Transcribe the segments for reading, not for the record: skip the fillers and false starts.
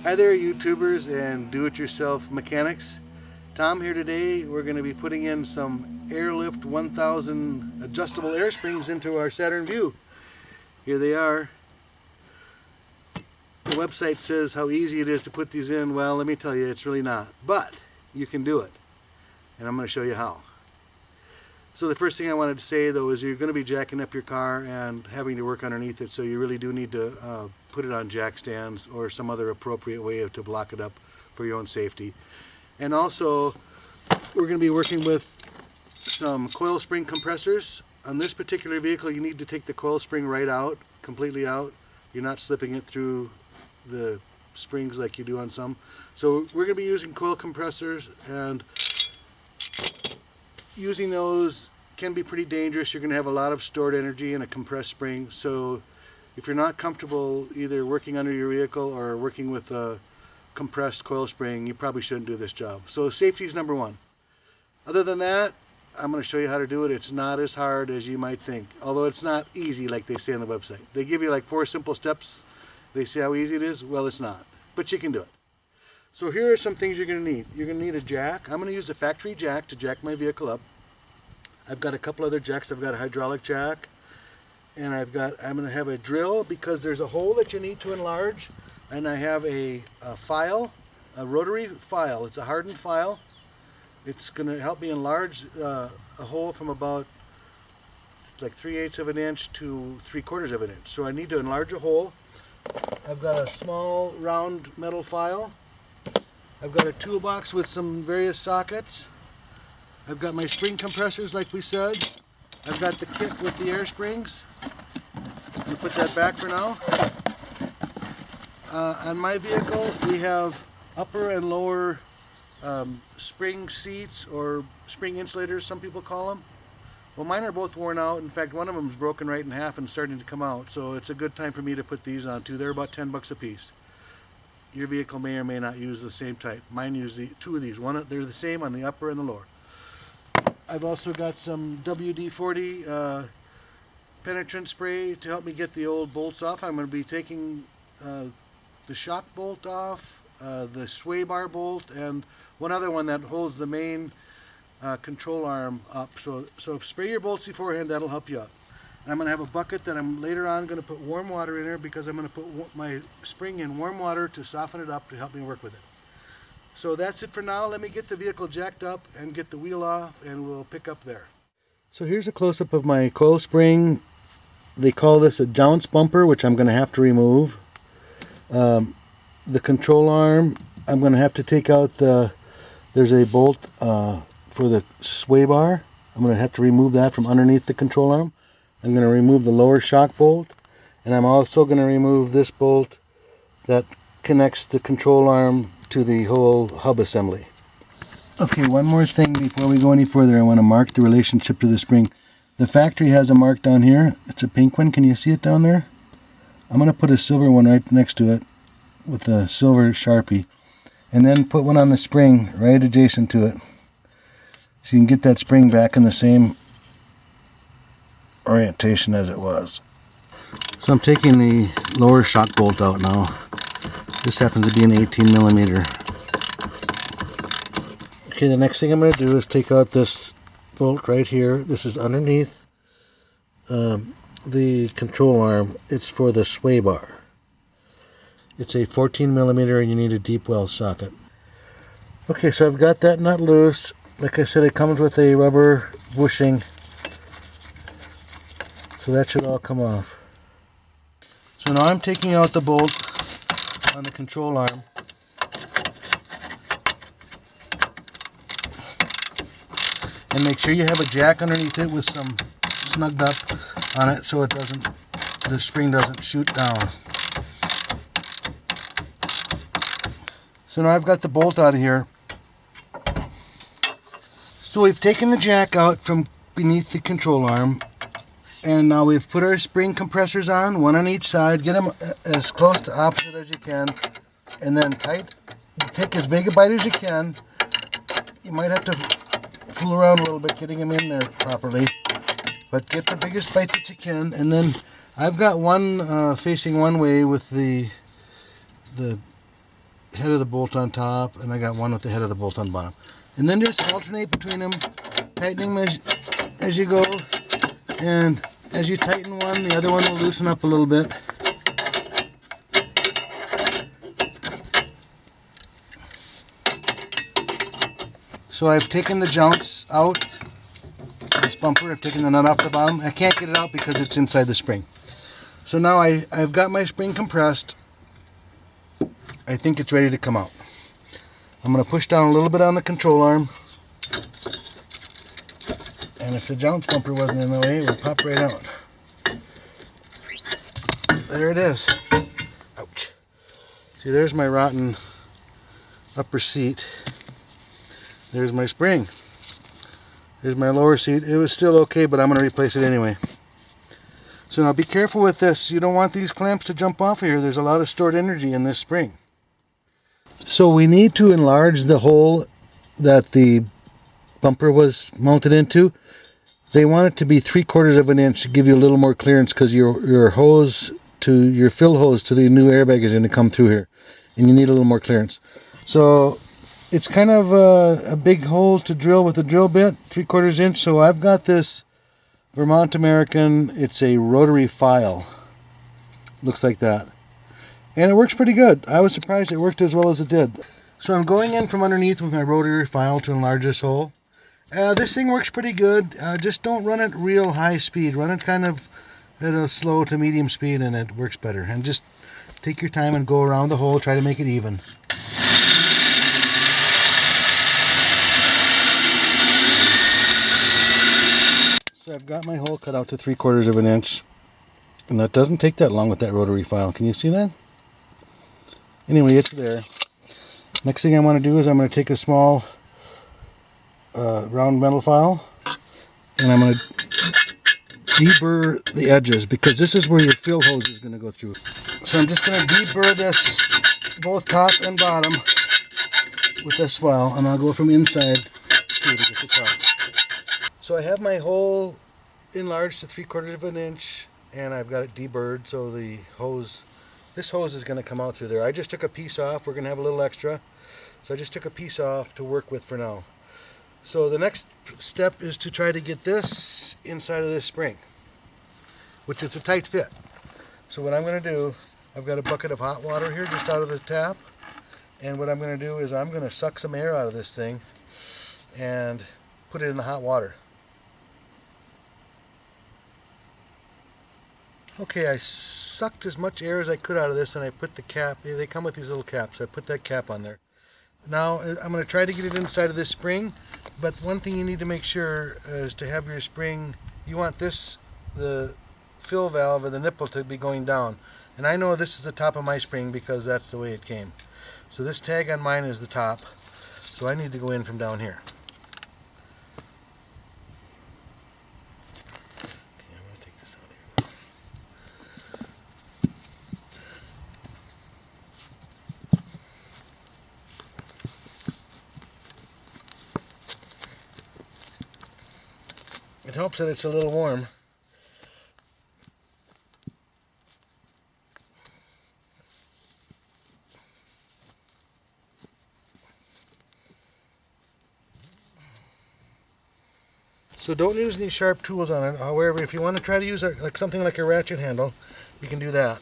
Hi there, YouTubers and do-it-yourself mechanics. Tom here today. We're going to be putting in some Airlift 1000 adjustable air springs into our Saturn Vue. Here they are. The website says how easy it is to put these in. Well, let me tell you, it's really not. But you can do it. And I'm going to show you how. So the first thing I wanted to say though is you're going to be jacking up your car and having to work underneath it, so you really do need to put it on jack stands or some other appropriate way to block it up for your own safety. And also we're going to be working with some coil spring compressors. On this particular vehicle you need to take the coil spring right out, completely out. You're not slipping it through the springs like you do on some. So we're going to be using coil compressors, and using those can be pretty dangerous. You're going to have a lot of stored energy in a compressed spring. So if you're not comfortable either working under your vehicle or working with a compressed coil spring, you probably shouldn't do this job. So safety is number one. Other than that, I'm going to show you how to do it. It's not as hard as you might think, although it's not easy like they say on the website. They give you like 4 simple steps. They say how easy it is. Well, it's not, but you can do it. So here are some things you're going to need. You're going to need a jack. I'm going to use a factory jack to jack my vehicle up. I've got a couple other jacks. I've got a hydraulic jack, and I'm going to have a drill because there's a hole that you need to enlarge, and I have a file, a rotary file. It's a hardened file. It's going to help me enlarge a hole from about like 3/8 of an inch to 3/4 of an inch. So I need to enlarge a hole. I've got a small round metal file. I've got a toolbox with some various sockets. I've got my spring compressors like we said. I've got the kit with the air springs. I'm going to put that back for now. On my vehicle we have upper and lower spring seats, or spring insulators some people call them. Well, mine are both worn out. In fact, one of them is broken right in half and starting to come out, so it's a good time for me to put these on too. They're about 10 bucks a piece. Your vehicle may or may not use the same type. Mine use two of these. They're the same on the upper and the lower. I've also got some WD-40 penetrant spray to help me get the old bolts off. I'm going to be taking the shock bolt off, the sway bar bolt, and one other one that holds the main control arm up. So spray your bolts beforehand. That'll help you out. And I'm going to have a bucket that I'm later on going to put warm water in there, because I'm going to put my spring in warm water to soften it up to help me work with it. So that's it for now. Let me get the vehicle jacked up and get the wheel off, and we'll pick up there. So here's a close-up of my coil spring. They call this a jounce bumper, which I'm going to have to remove. The control arm, I'm going to have to take out there's a bolt for the sway bar. I'm going to have to remove that from underneath the control arm. I'm going to remove the lower shock bolt, and I'm also going to remove this bolt that connects the control arm to the whole hub assembly. Okay, one more thing before we go any further. I want to mark the relationship to the spring. The factory has a mark down here. It's a pink one. Can you see it down there? I'm going to put a silver one right next to it with a silver Sharpie, and then put one on the spring right adjacent to it, so you can get that spring back in the same orientation as it was. So I'm taking the lower shock bolt out now. This happens to be an 18mm. Okay, the next thing I'm going to do is take out this bolt right here. This is underneath the control arm. It's for the sway bar. It's a 14mm, and you need a deep well socket. Okay, so I've got that nut loose. Like I said, it comes with a rubber bushing, so that should all come off. So now I'm taking out the bolt on the control arm. And make sure you have a jack underneath it with some snugged up on it, so the spring doesn't shoot down. So now I've got the bolt out of here. So we've taken the jack out from beneath the control arm, and now we've put our spring compressors on, one on each side. Get them as close to opposite as you can, and then take as big a bite as you can. You might have to fool around a little bit getting them in there properly, but get the biggest bite that you can. And then I've got one facing one way with the head of the bolt on top, and I got one with the head of the bolt on bottom. And then just alternate between them, tightening them as you go, and as you tighten one, the other one will loosen up a little bit. So I've taken the jounts out, this bumper, I've taken the nut off the bottom. I can't get it out because it's inside the spring. So now I've got my spring compressed. I think it's ready to come out. I'm going to push down a little bit on the control arm. And if the jounts bumper wasn't in the way, it would pop right out. There it is. Ouch. See, there's my rotten upper seat. There's my spring. There's my lower seat. It was still okay, but I'm going to replace it anyway. So now be careful with this. You don't want these clamps to jump off of here. There's a lot of stored energy in this spring. So we need to enlarge the hole that the bumper was mounted into. They want it to be 3/4 of an inch to give you a little more clearance, because your hose to your fill hose to the new airbag is going to come through here, and you need a little more clearance. So it's kind of a big hole to drill with a drill bit, 3/4 inch. So I've got this Vermont American. It's a rotary file. Looks like that. And it works pretty good. I was surprised it worked as well as it did. So I'm going in from underneath with my rotary file to enlarge this hole. This thing works pretty good. Just don't run it real high speed. Run it kind of at a slow to medium speed, and it works better. And just take your time and go around the hole. Try to make it even. So I've got my hole cut out to 3/4 of an inch. And that doesn't take that long with that rotary file. Can you see that? Anyway, it's there. Next thing I want to do is I'm going to take a small round metal file, and I'm going to deburr the edges, because this is where your fill hose is going to go through. So I'm just going to deburr this, both top and bottom, with this file, and I'll go from inside to get the top. So I have my hole enlarged to 3/4 of an inch, and I've got it deburred, so the hose, this hose is going to come out through there. I just took a piece off. We're going to have a little extra, so I just took a piece off to work with for now. So the next step is to try to get this inside of this spring, which is a tight fit. So what I'm going to do, I've got a bucket of hot water here just out of the tap, and what I'm going to do is I'm going to suck some air out of this thing and put it in the hot water. Okay, I sucked as much air as I could out of this, and I put the cap, they come with these little caps, so I put that cap on there. Now I'm going to try to get it inside of this spring, but one thing you need to make sure is to have your spring, you want this, the fill valve or the nipple, to be going down. And I know this is the top of my spring because that's the way it came. So this tag on mine is the top, so I need to go in from down here. It helps that it's a little warm. So don't use any sharp tools on it. However, if you want to try to use something like a ratchet handle, you can do that.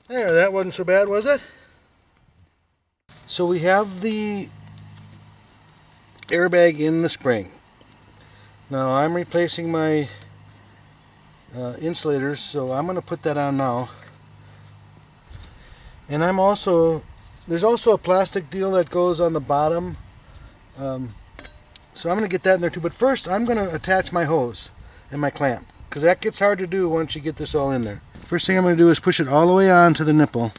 There, that wasn't so bad, was it? So we have the airbag in the spring. Now I'm replacing my insulators, so I'm going to put that on now. And I'm also, there's also a plastic deal that goes on the bottom. So I'm going to get that in there too. But first I'm going to attach my hose and my clamp, because that gets hard to do once you get this all in there. First thing I'm going to do is push it all the way on to the nipple.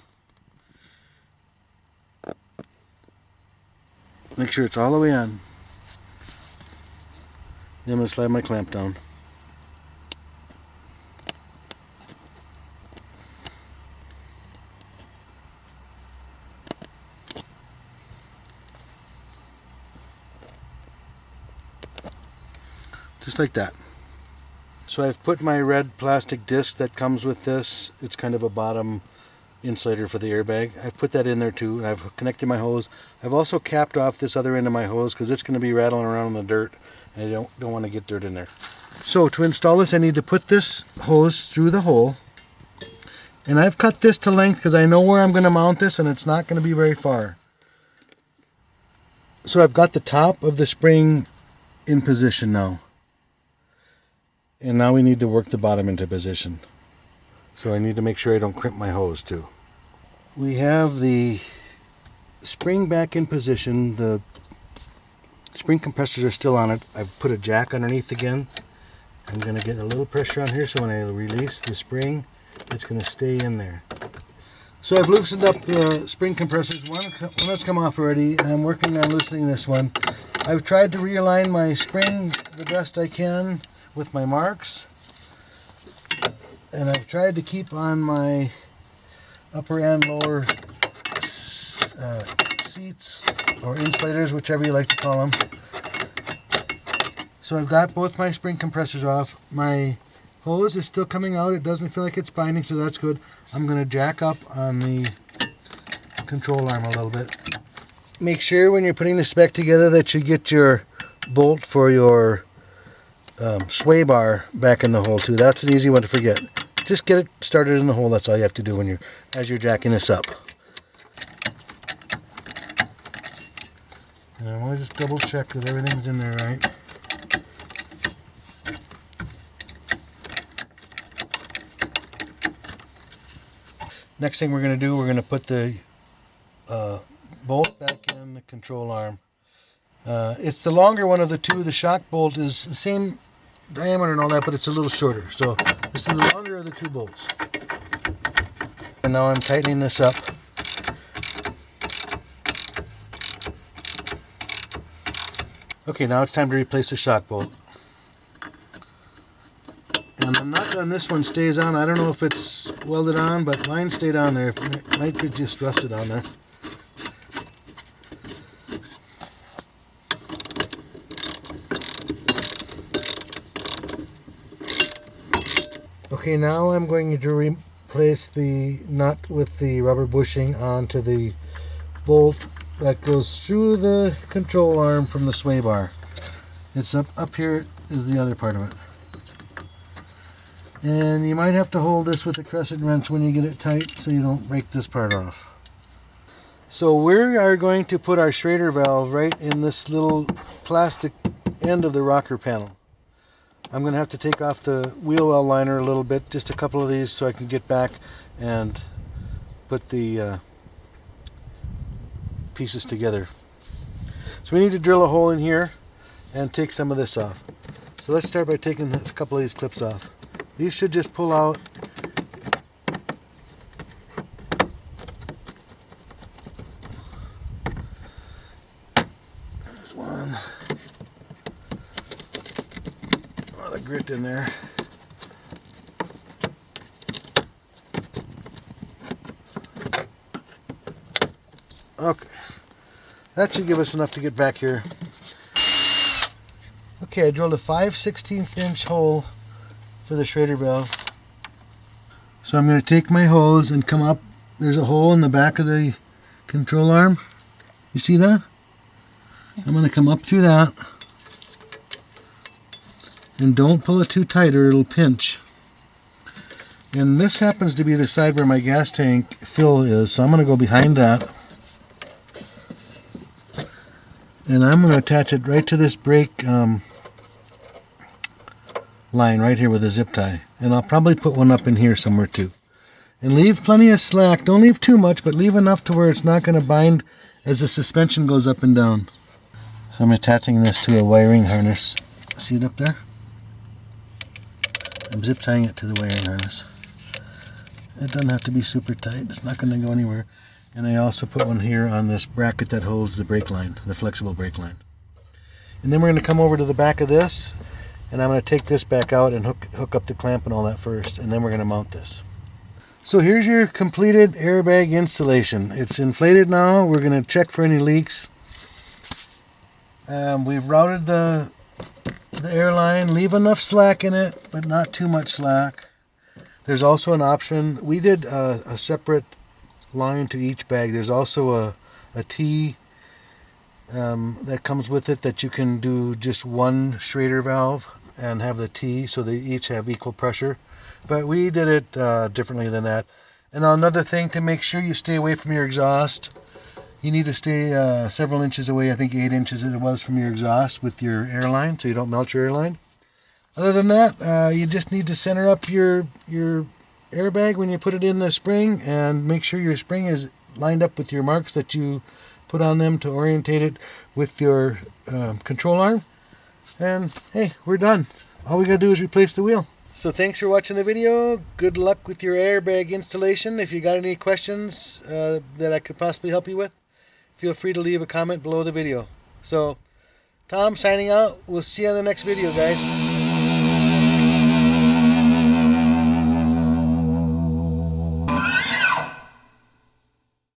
Make sure it's all the way on. Then I'm going to slide my clamp down. Just like that. So I've put my red plastic disc that comes with this. It's kind of a bottom insulator for the airbag. I've put that in there too. I've connected my hose. I've also capped off this other end of my hose because it's going to be rattling around in the dirt and I don't want to get dirt in there. So to install this, I need to put this hose through the hole, and I've cut this to length because I know where I'm going to mount this and it's not going to be very far. So I've got the top of the spring in position now. And now we need to work the bottom into position. So I need to make sure I don't crimp my hose too. We have the spring back in position. The spring compressors are still on it. I've put a jack underneath again. I'm going to get a little pressure on here so when I release the spring, it's going to stay in there. So I've loosened up the spring compressors. One has come off already, and I'm working on loosening this one. I've tried to realign my spring the best I can with my marks, and I've tried to keep on my upper and lower seats or insulators, whichever you like to call them. So I've got both my spring compressors off. My hose is still coming out. It doesn't feel like it's binding, so that's good. I'm going to jack up on the control arm a little bit. Make sure when you're putting the spec together that you get your bolt for your sway bar back in the hole too. That's an easy one to forget. Just get it started in the hole. That's all you have to do when as you're jacking this up. And I want to just double check that everything's in there right. Next thing we're going to do, we're going to put the bolt back in the control arm. It's the longer one of the two. The shock bolt is the same diameter and all that, but it's a little shorter. So this is the longer of the two bolts. And now I'm tightening this up. Okay, now it's time to replace the shock bolt. And the nut on this one stays on. I don't know if it's welded on, but mine stayed on there. It might be just rusted on there. Okay, now I'm going to replace the nut with the rubber bushing onto the bolt that goes through the control arm from the sway bar. It's up here is the other part of it. And you might have to hold this with a crescent wrench when you get it tight so you don't break this part off. So we are going to put our Schrader valve right in this little plastic end of the rocker panel. I'm going to have to take off the wheel well liner a little bit, just a couple of these, so I can get back and put the pieces together. So we need to drill a hole in here and take some of this off. So let's start by taking a couple of these clips off. These should just pull out. There's one. A lot of grit in there. Okay, that should give us enough to get back here. Okay, I drilled a 5/16 inch hole for the Schrader valve. So I'm going to take my hose and come up. There's a hole in the back of the control arm. You see that? I'm going to come up through that. And don't pull it too tight or it'll pinch. And this happens to be the side where my gas tank fill is, so I'm going to go behind that. And I'm going to attach it right to this brake line right here with a zip tie. And I'll probably put one up in here somewhere too. And leave plenty of slack. Don't leave too much, but leave enough to where it's not going to bind as the suspension goes up and down. So I'm attaching this to a wiring harness. See it up there? I'm zip tying it to the wiring harness. It doesn't have to be super tight. It's not going to go anywhere. And I also put one here on this bracket that holds the brake line, the flexible brake line. And then we're going to come over to the back of this, and I'm going to take this back out and hook up the clamp and all that first, and then we're going to mount this. So here's your completed airbag installation. It's inflated now. We're going to check for any leaks. We've routed the airline. Leave enough slack in it, but not too much slack. There's also an option. We did a separate line to each bag. There's also a T that comes with it that you can do just one Schrader valve and have the T so they each have equal pressure. But we did it differently than that. And another thing, to make sure you stay away from your exhaust, you need to stay several inches away. I think 8 inches it was from your exhaust with your airline, so you don't melt your airline. Other than that, you just need to center up your airbag when you put it in the spring, and make sure your spring is lined up with your marks that you put on them to orientate it with your control arm. And hey, we're done. All we gotta do is replace the wheel. So thanks for watching the video. Good luck with your airbag installation. If you got any questions that I could possibly help you with, feel free to leave a comment below the video. So Tom signing out. We'll see you on the next video, guys.